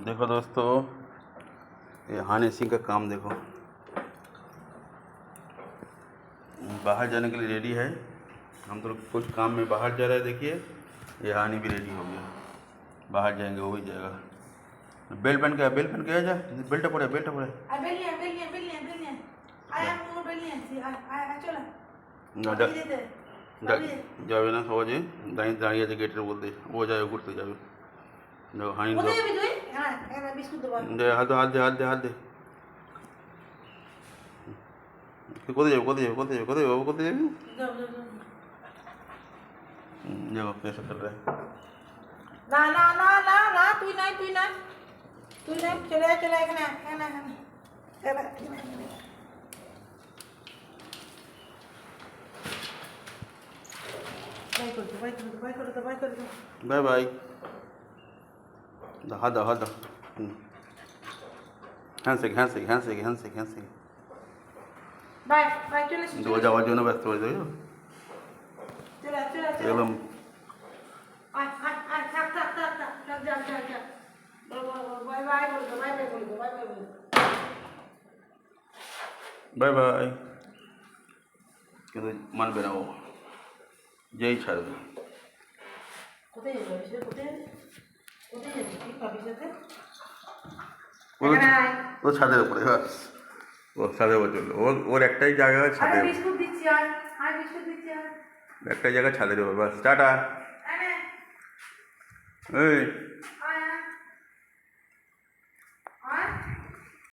देखो दोस्तों, ये हानि सिंह का काम देखो, बाहर जाने के लिए रेडी है। हम तो कुछ काम में बाहर जा रहे हैं। देखिए ये हानि भी रेडी हो गया, बाहर जाएंगे, वो भी जाएगा। बेल्ट पहन के, बेल्ट पहन के आ जा, बेल्ट पड़े, बेल्ट पड़े। যাবে না সহজে, দাঁড়িয়ে দাঁড়িয়ে আছে গেটের মধ্যে, ও যাবে ঘুরতে যাবে। দেখো হানি দে, হাত দে, হাত দে, হাত দে, হাত দে। তুই কোথায় যাবে, কোথায় যাবে, কোথায় যাবে, কোথায় যাবে, কোথায় যাবি? দেখো कैसे कर रहा है। না না না না না, তুই নাই, তুই নাই, তুই নাই, চলে আয়, চলে আয়, এখানে এখানে এখানে বাই করে দে, বাই করে দে, বাই করে দে, বাই করে দে। Bye bye. हाथ दो, हाथ दो। Handshake, handshake, handshake, handshake, handshake. Bye bye, চলে এসো, दो যাওয়ার জন্য ব্যস্ত হয়ে যাবে। চলে আয়, চলে আয়, চলে আয়। একদম আয় আয় আয়, থাক থাক থাক থাক, থাক, যা যা যা, বাই বাই বলে দে, বাই বাই বলে দে, বাই বাই বলে দে। Bye bye. কিন্তু মানবে না ও, যেই ছাড়বে। কোথায় যাবি সে, কোথায় যাবি, কোথায় যাবি, কি পাবি সাথে? ও তো ছাদের উপরে, বাস ও ছাদের উপরে চললো। ওর একটাই জায়গা আরে ছাদের, বিস্কুট দিচ্ছি, আর আর বিস্কুট দিচ্ছি, আর একটাই জায়গা ছাদের উপর, বাস। টাটা। আরে এই আয় আয় আয়